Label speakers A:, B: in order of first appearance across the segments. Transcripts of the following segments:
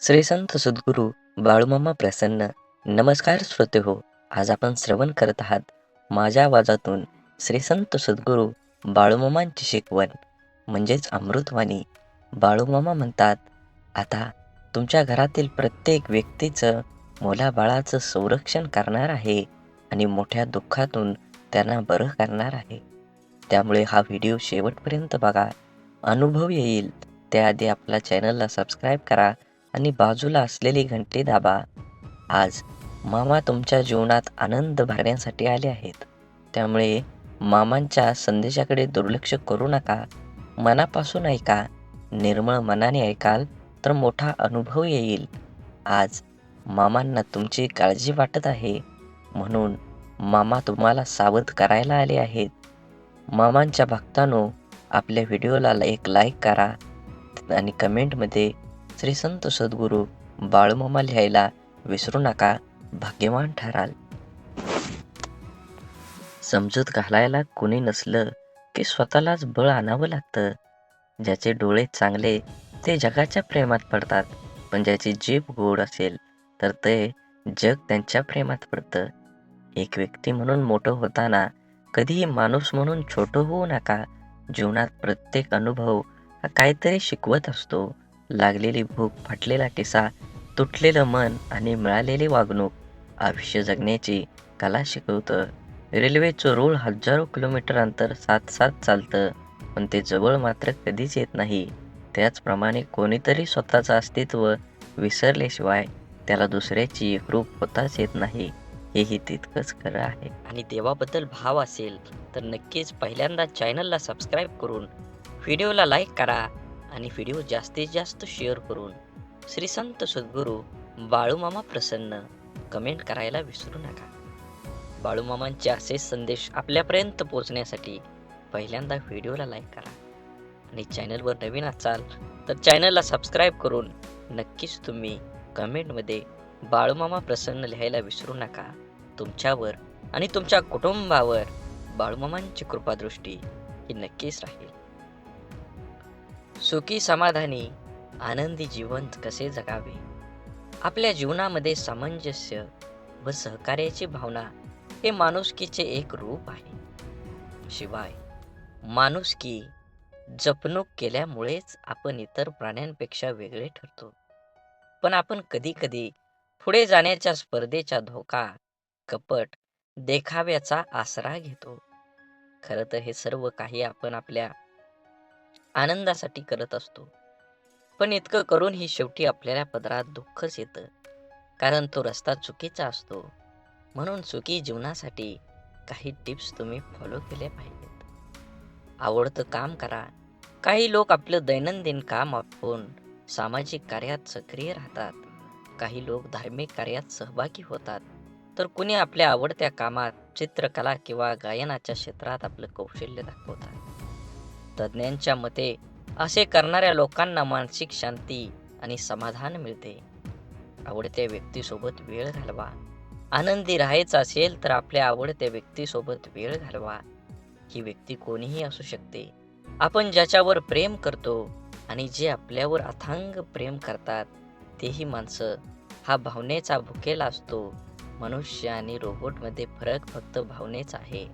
A: श्री संत सद्गुरू बाळूमामा प्रसन्न. नमस्कार श्रोते हो. आज आपण श्रवण करत आहात माझ्या आवाजातून श्री संत सद्गुरू बाळूमामांची शिकवण म्हणजेच अमृतवाणी. बाळूमामा म्हणतात, आता तुमच्या घरातील प्रत्येक व्यक्तीचं मुलाबाळाचं संरक्षण करणार आहे आणि मोठ्या दुःखातून त्यांना बरं करणार आहे. त्यामुळे हा व्हिडिओ शेवटपर्यंत बघा, अनुभव येईल. त्याआधी आपल्या चॅनलला सबस्क्राईब करा आणि बाजूला असलेली घंटी दाबा. आज मामा तुमच्या जीवनात आनंद भरण्यासाठी आले आहेत. त्यामुळे मामांच्या संदेशाकडे दुर्लक्ष करू नका. मनापासून ऐका. निर्मळ मनाने ऐकाल तर मोठा अनुभव येईल. आज मामांना तुमची काळजी वाटत आहे, म्हणून मामा तुम्हाला सावध करायला आले आहेत. मामांच्या भक्तांनो, आपल्या व्हिडिओला एक लाईक करा आणि कमेंटमध्ये श्री संत सद्गुरू बाळूमामा लिहायला विसरू नका. भाग्यवान ठराल. समजूत घालायला कोणी नसलं की स्वतःलाच बळ आणावं लागतं. ज्याचे डोळे चांगले ते जगाच्या प्रेमात पडतात, पण ज्याची जीभ गोड असेल तर ते जग त्यांच्या प्रेमात पडतं. एक व्यक्ती म्हणून मोठं होताना कधीही माणूस म्हणून छोटं होऊ नका. जीवनात प्रत्येक अनुभव हा काहीतरी शिकवत असतो. लागलेली भूक, फाटलेला टिसा, तुटलेलं मन आणि मिळालेली वागणूक आयुष्य जगण्याची कला शिकवतं. रेल्वेचं रूळ हजारो किलोमीटर अंतर साथ चालतं, पण ते जवळ मात्र कधीच येत नाही. त्याचप्रमाणे कोणीतरी स्वतःचं अस्तित्व विसरल्याशिवाय त्याला दुसऱ्याची एकरूप होताच येत नाही. हेही तितकंच खरं आहे. आणि देवाबद्दल भाव असेल तर नक्कीच पहिल्यांदा चॅनलला सबस्क्राईब करून व्हिडिओला लाईक करा आणि व्हिडिओ जास्तीत जास्त शेअर करून श्री संत सद्गुरू बाळूमामा प्रसन्न कमेंट करायला विसरू नका. बाळूमामांचे असे संदेश आपल्यापर्यंत पोहोचण्यासाठी पहिल्यांदा व्हिडिओला लाईक करा आणि चॅनलवर नवीन असाल तर चॅनलला सबस्क्राईब करून नक्कीच तुम्ही कमेंटमध्ये बाळूमामा प्रसन्न लिहायला विसरू नका. तुमच्यावर आणि तुमच्या कुटुंबावर बाळूमामांची कृपादृष्टी ही नक्कीच राहील. सुखी, समाधानी, आनंदी जीवन कसे जगावे? आपल्या जीवनामध्ये सामंजस्य व सहकार्याची भावना हे माणुसकीचे एक रूप आहे. शिवाय माणुसकी जपणूक केल्यामुळेच आपण इतर प्राण्यांपेक्षा वेगळे ठरतो. पण आपण कधी कधी पुढे जाण्याच्या स्पर्धेचा धोका, कपट, देखाव्याचा आसरा घेतो. खरं तर हे सर्व काही आपण आपल्या आनंदासाठी करत असतो. पण इतकं करूनही शेवटी आपल्याला पदरात दुःखच येतं, कारण तो रस्ता चुकीचा असतो. म्हणून सुखी जीवनासाठी काही टिप्स तुम्ही फॉलो केल्या पाहिजेत. आवडतं काम करा. काही लोक आपलं दैनंदिन काम आपण सामाजिक कार्यात सक्रिय राहतात. काही लोक धार्मिक कार्यात सहभागी होतात, तर कुणी आपल्या आवडत्या कामात, चित्रकला किंवा गायनाच्या क्षेत्रात आपलं कौशल्य दाखवतात. तज्ज्ञांच्या मते असे करणाऱ्या लोकांना मानसिक शांती आणि समाधान मिळते. आवडत्या व्यक्तीसोबत वेळ घालवा. आनंदी राहायचं असेल तर आपल्या आवडत्या व्यक्तीसोबत वेळ घालवा. ही व्यक्ती कोणीही असू शकते. आपण ज्याच्यावर प्रेम करतो आणि जे आपल्यावर अथांग प्रेम करतात तेही माणसं. हा भावनेचा भुकेला असतो. मनुष्य आणि रोबोटमध्ये फरक फक्त भावनेचा आहे.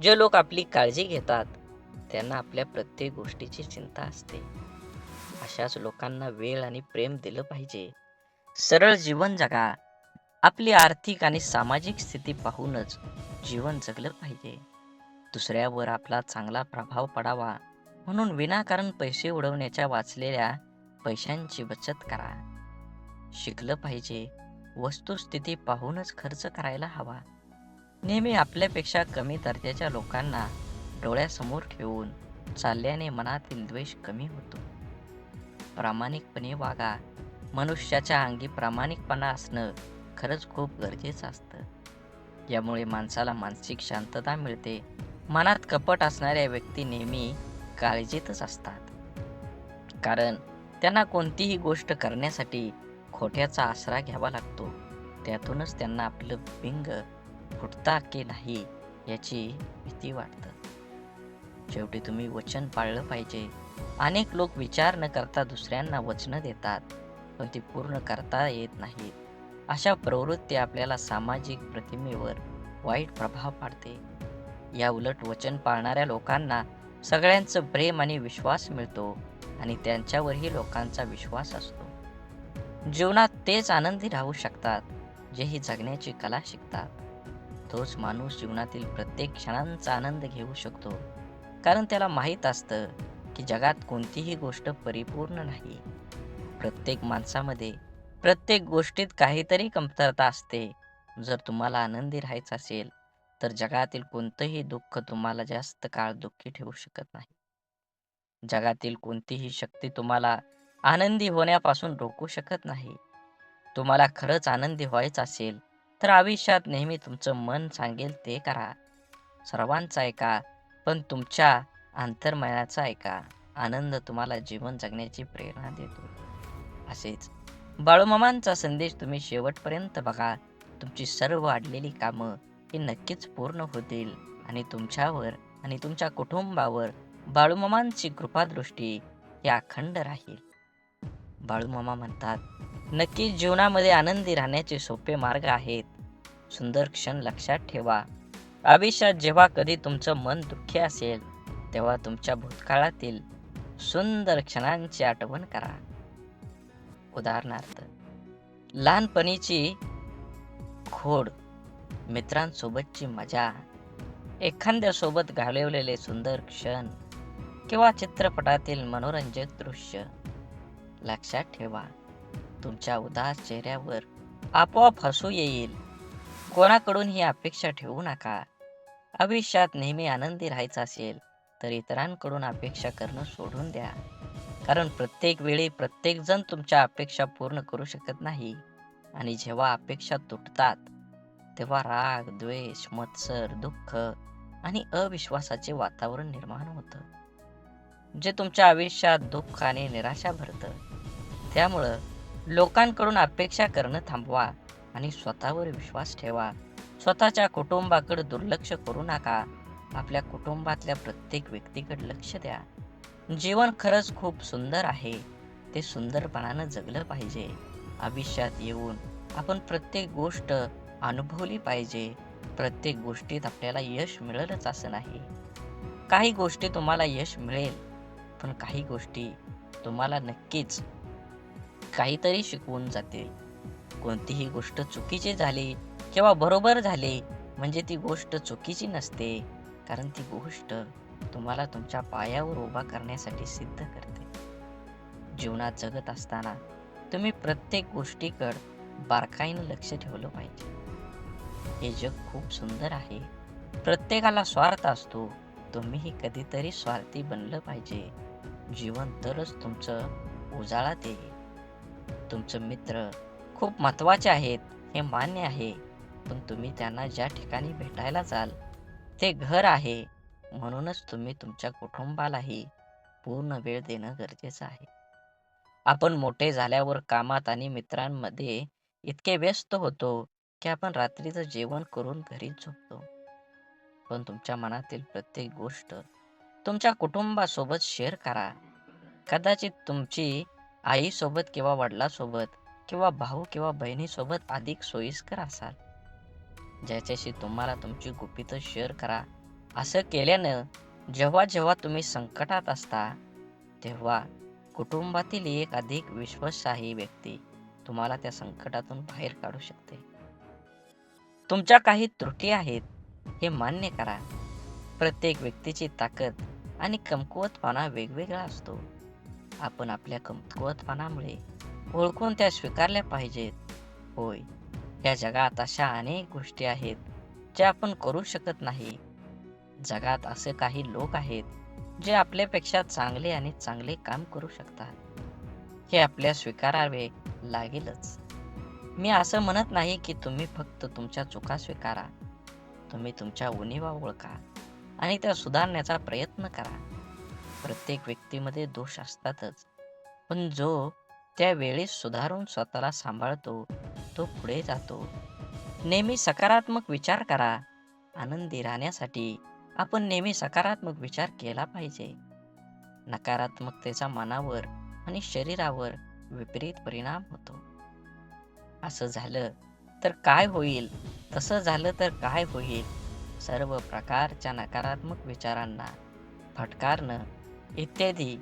A: जे लोक आपली काळजी घेतात त्यांना आपल्या प्रत्येक गोष्टीची चिंता असते. अशाच लोकांना वेळ आणि प्रेम दिलं पाहिजे. सरळ जीवन जगा. आपली आर्थिक आणि सामाजिक स्थिती पाहूनच जीवन जगलं पाहिजे. दुसऱ्यावर आपला चांगला प्रभाव पडावा म्हणून विनाकारण पैसे उडवण्याच्या वाचलेल्या पैशांची बचत करा. शिकलं पाहिजे. वस्तुस्थिती पाहूनच खर्च करायला हवा. नेहमी आपल्यापेक्षा कमी दर्जाच्या लोकांना डोळ्यासमोर ठेवून चालल्याने मनातील द्वेष कमी होतो. प्रामाणिकपणे वागा. मनुष्याच्या अंगी प्रामाणिकपणा असणं खरंच खूप गरजेचं असतं. यामुळे माणसाला मानसिक शांतता मिळते. मनात कपट असणाऱ्या व्यक्ती नेहमी काळजीतच असतात, कारण त्यांना कोणतीही गोष्ट करण्यासाठी खोट्याचा आसरा घ्यावा लागतो. त्यातूनच त्यांना आपलं बिंग फुटता की नाही याची भीती वाटतं. शेवटी तुम्ही वचन पाळलं पाहिजे. अनेक लोक विचार न करता दुसऱ्यांना वचनं देतात, पण ती पूर्ण करता येत नाहीत. अशा प्रवृत्ती आपल्याला सामाजिक प्रतिमेवर वाईट प्रभाव पाडते. या उलट वचन पाळणाऱ्या लोकांना सगळ्यांचं प्रेम आणि विश्वास मिळतो आणि त्यांच्यावरही लोकांचा विश्वास असतो. जीवनात तेच आनंदी राहू शकतात, जे ही जगण्याची कला शिकतात. तोच माणूस जीवनातील प्रत्येक क्षणांचा आनंद घेऊ शकतो, कारण त्याला माहीत असतं की जगात कोणतीही गोष्ट परिपूर्ण नाही. प्रत्येक माणसामध्ये, प्रत्येक गोष्टीत काहीतरी कमतरता असते. जर तुम्हाला आनंदी राहायचं असेल, तर जगातील कोणतंही दुःख तुम्हाला जास्त काळ दुःखी ठेवू शकत नाही. जगातील कोणतीही शक्ती तुम्हाला आनंदी होण्यापासून रोखू शकत नाही. तुम्हाला खरंच आनंदी व्हायचं असेल, तर आयुष्यात नेहमी तुमचं मन सांगेल ते करा. सर्वांचं ऐका, पण तुमच्या अंतर्मनाचा ऐका. आनंद तुम्हाला जीवन जगण्याची प्रेरणा देतो. असेच बाळूमामांचा संदेश तुम्ही शेवटपर्यंत बघा. तुमची सर्व अडलेली कामं ही नक्कीच पूर्ण होतील आणि तुमच्यावर आणि तुमच्या कुटुंबावर बाळूमामांची कृपादृष्टी ही अखंड राहील. बाळूमामा म्हणतात, नक्कीच जीवनामध्ये आनंदी राहण्याचे सोपे मार्ग आहेत. सुंदर क्षण लक्षात ठेवा. आयुष्यात जेव्हा कधी तुमचं मन दुःखी असेल, तेव्हा तुमच्या भूतकाळातील सुंदर क्षणांची आठवण करा. उदाहरणार्थ, लहानपणीची खोड, मित्रांसोबतची मजा, एखाद्यासोबत घालवलेले सुंदर क्षण किंवा चित्रपटातील मनोरंजक दृश्य. लक्षात ठेवा, तुमच्या उदास चेहऱ्यावर आपोआप हसू येईल. कोणाकडून ही अपेक्षा ठेवू नका. आयुष्यात नेहमी आनंदी राहायचं असेल, तर इतरांकडून अपेक्षा करणं सोडून द्या. कारण प्रत्येक वेळी प्रत्येक जण तुमच्या अपेक्षा पूर्ण करू शकत नाही. आणि जेव्हा अपेक्षा तुटतात, तेव्हा राग, द्वेष, मत्सर, दुःख आणि अविश्वासाचे वातावरण निर्माण होतं, जे तुमच्या आयुष्यात दुःख आणि निराशा भरतं. त्यामुळं लोकांकडून अपेक्षा करणं थांबवा आणि स्वतःवर विश्वास ठेवा. स्वतःच्या कुटुंबाकडे दुर्लक्ष करू नका. आपल्या कुटुंबातल्या प्रत्येक व्यक्तीकडे लक्ष द्या. जीवन खरंच खूप सुंदर आहे. ते सुंदरपणानं जगलं पाहिजे. आयुष्यात येऊन आपण प्रत्येक गोष्ट अनुभवली पाहिजे. प्रत्येक गोष्टीत आपल्याला यश मिळेलच असं नाही. काही गोष्टी तुम्हाला यश मिळेल, पण काही गोष्टी तुम्हाला नक्कीच काहीतरी शिकवून जातील. कोणतीही गोष्ट चुकीची झाली किंवा बरोबर झाली म्हणजे ती गोष्ट चुकीची नसते, कारण ती गोष्ट तुम्हाला तुमच्या पायावर उभा करण्यासाठी सिद्ध करते. जीवनात जगत असताना तुम्ही प्रत्येक गोष्टीकडे बारकाईनं लक्ष ठेवलं पाहिजे. हे जग खूप सुंदर आहे. प्रत्येकाला स्वार्थ असतो. तुम्हीही कधीतरी स्वार्थी बनलं पाहिजे. जीवन तरच तुमचं उजाळात येईल. तुमचे मित्र खूप महत्त्वाचे आहेत, हे मान्य आहे. पण तुम्ही त्यांना ज्या ठिकाणी भेटायला जाल, ते घर आहे. म्हणूनच तुम्ही तुमच्या कुटुंबालाही पूर्ण वेळ देणं गरजेचं आहे. आपण मोठे झाल्यावर कामात आणि मित्रांमध्ये इतके व्यस्त होतो की आपण रात्रीचं जेवण करून घरीच झोपतो. पण तुमच्या मनातील प्रत्येक गोष्ट तुमच्या कुटुंबासोबत शेअर करा. कदाचित तुमची आईसोबत किंवा वडिलांसोबत किंवा भाऊ किंवा बहिणीसोबत अधिक सोयीस्कर असाल, ज्याच्याशी तुम्हाला तुमची गुपितं शेअर करा. असं केल्यानं जेव्हा जेव्हा तुम्ही संकटात असता, तेव्हा कुटुंबातील एक अधिक विश्वासार्ह व्यक्ती तुम्हाला त्या संकटातून बाहेर काढू शकते. तुमच्या काही त्रुटी आहेत, हे मान्य करा. प्रत्येक व्यक्तीची ताकद आणि कमकुवतपणा वेगवेगळा असतो. आपण आपल्या कमकुवतपणामुळे ओळखून त्या स्वीकारल्या पाहिजेत. होय, या जगात अशा अनेक गोष्टी आहेत ज्या आपण करू शकत नाही. जगात असे काही लोक आहेत जे आपल्यापेक्षा चांगले आणि चांगले काम करू शकतात. हे आपल्या स्वीकारावे लागेलच. मी असं म्हणत नाही की तुम्ही फक्त तुमच्या चुका स्वीकारा. तुम्ही तुमच्या उणिवा ओळखा आणि त्या सुधारण्याचा प्रयत्न करा. प्रत्येक व्यक्तीमध्ये दोष असतातच, पण जो त्यावेळी सुधारून स्वतःला सांभाळतो, तो पुढे जातो. नेहमी सकारात्मक विचार करा. आनंदी राहण्यासाठी आपण नेहमी सकारात्मक विचार केला पाहिजे. नकारात्मकतेचा मनावर आणि शरीरावर विपरीत परिणाम होतो. असं झालं तर काय होईल, तसं झालं तर काय होईल, सर्व प्रकारच्या नकारात्मक विचारांना फटकारणं इत्यादी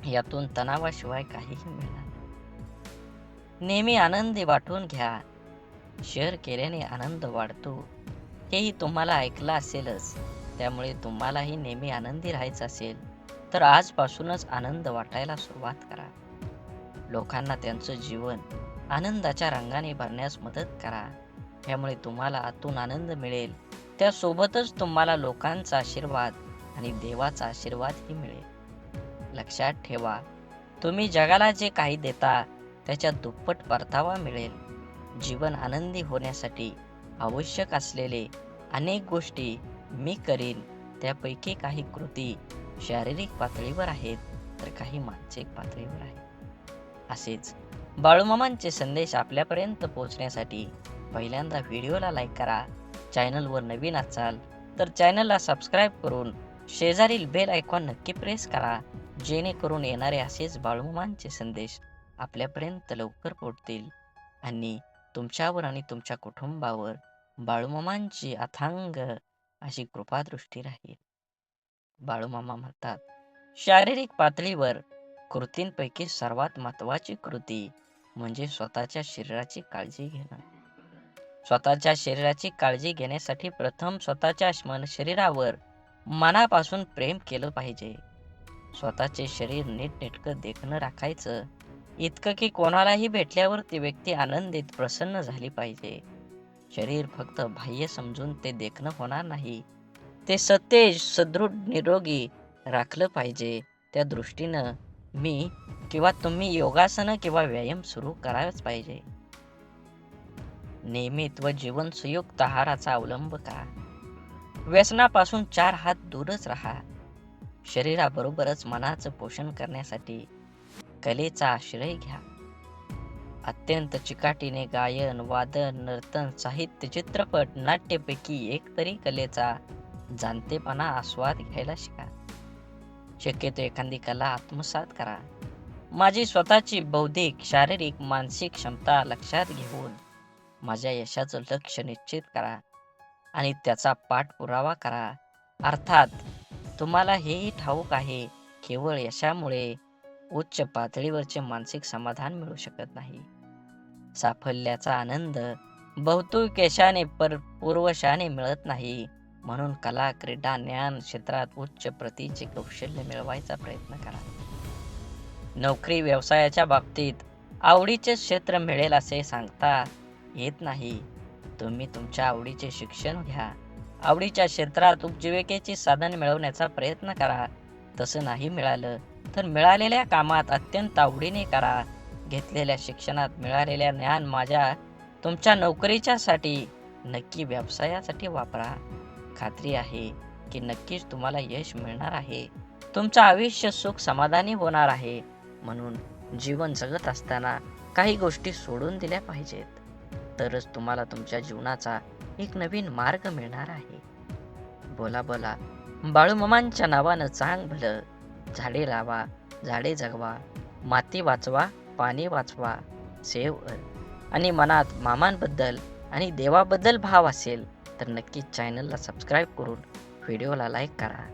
A: यातून तणावाशिवाय काहीही मिळणार नाही. नेहमी आनंदी वाटून घ्या. शेअर केल्याने आनंद वाढतो, हेही तुम्हाला ऐकलं असेलच. त्यामुळे तुम्हालाही नेहमी आनंदी राहायचं असेल तर आजपासूनच आनंद वाटायला सुरुवात करा. लोकांना त्यांचं जीवन आनंदाच्या रंगाने भरण्यास मदत करा. यामुळे तुम्हाला आतून आनंद मिळेल. त्यासोबतच तुम्हाला लोकांचा आशीर्वाद आणि देवाचा आशीर्वादही मिळेल. लक्षात ठेवा, तुम्ही जगाला जे काही देता त्याच्या दुप्पट परतावा मिळेल. जीवन आनंदी होण्यासाठी आवश्यक असलेले अनेक गोष्टी मी करीन. त्यापैकी काही कृती शारीरिक पातळीवर आहेत तर काही मानसिक पातळीवर आहेत. असेच बाळूमामांचे संदेश आपल्यापर्यंत पोहोचण्यासाठी पहिल्यांदा व्हिडिओला लाईक करा. चॅनलवर नवीन असाल तर चॅनलला सबस्क्राईब करून शेजारील बेल आयकॉन नक्की प्रेस करा, जेणेकरून येणारे असेच बाळूमामांचे संदेश आपल्यापर्यंत लवकर पोहोचतील आणि तुमच्यावर आणि तुमच्या कुटुंबावर बाळूमामांची अथांग अशी कृपादृष्टी राहील. बाळूमामा म्हणतात, शारीरिक पातळीवर कृतींपैकी सर्वात महत्त्वाची कृती म्हणजे स्वतःच्या शरीराची काळजी घेणं. स्वतःच्या शरीराची काळजी घेण्यासाठी प्रथम स्वतःच्या शरीरावर मनापासून प्रेम केलं पाहिजे. स्वतःचे शरीर नीटनेटकं देखणं राखायचं, इतकं की कोणालाही भेटल्यावर ती व्यक्ती आनंदित प्रसन्न झाली पाहिजे. शरीर फक्त बाह्य समजून ते देखणं होणार नाही, ते सतेज सदृढ निरोगी राखलं पाहिजे. त्या दृष्टीनं मी किंवा तुम्ही योगासनं किंवा व्यायाम सुरू करायलाच पाहिजे. नियमित व जीवनसयुक्त आहाराचा अवलंब करा. व्यसनापासून 4 हात दूरच राहा. शरीराबरोबरच मनाचं पोषण करण्यासाठी कलेचा आश्रय घ्या. अत्यंत चिकाटीने गायन, वादन, नर्तन, साहित्य, चित्रपट, नाट्यपैकी एक तरी कलेचा जाणतेपणा आस्वाद घ्यायला शिका. शक्यतो एखादी कला आत्मसात करा. माझी स्वतःची बौद्धिक, शारीरिक, मानसिक क्षमता लक्षात घेऊन माझ्या यशाचं लक्ष्य निश्चित करा आणि त्याचा पाठपुरावा करा. अर्थात तुम्हाला हेही ठाऊक आहे, केवळ यशामुळे उच्च पातळीवरचे मानसिक समाधान मिळू शकत नाही. साफल्याचा आनंद बहुतेक यशाने पूर्वशाने मिळत नाही. म्हणून कला, क्रीडा, ज्ञान क्षेत्रात उच्च प्रतीचे कौशल्य मिळवायचा प्रयत्न करा. नोकरी व्यवसायाच्या बाबतीत आवडीचे क्षेत्र मिळेल असे सांगता येत नाही. तुम्ही तुमच्या आवडीचे शिक्षण घ्या. आवडीच्या क्षेत्रात उपजीविकेचे साधन मिळवण्याचा प्रयत्न करा. तसं नाही मिळालं तर मिळालेल्या कामात अत्यंत आवडीने करा. घेतलेल्या शिक्षणात मिळालेल्या ज्ञान तुमच्या नोकरीच्यासाठी नक्की व्यवसायासाठी वापरा. खात्री आहे की नक्कीच तुम्हाला यश मिळणार आहे. तुमचं आयुष्य सुख समाधानी होणार आहे. म्हणून जीवन जगत असताना काही गोष्टी सोडून दिल्या पाहिजेत, तरच तुम्हाला तुमच्या जीवनाचा एक नवीन मार्ग मिळणार आहे. बोला बोला बाळूमामांच्या नावानं चांग भलं. झाडे लावा, झाडे जगवा, माती वाचवा, पाणी वाचवा, सेव आणि मनात मामांबद्दल आणि देवाबद्दल भाव असेल तर नक्कीच चॅनलला सबस्क्राईब करून व्हिडिओला लाईक करा.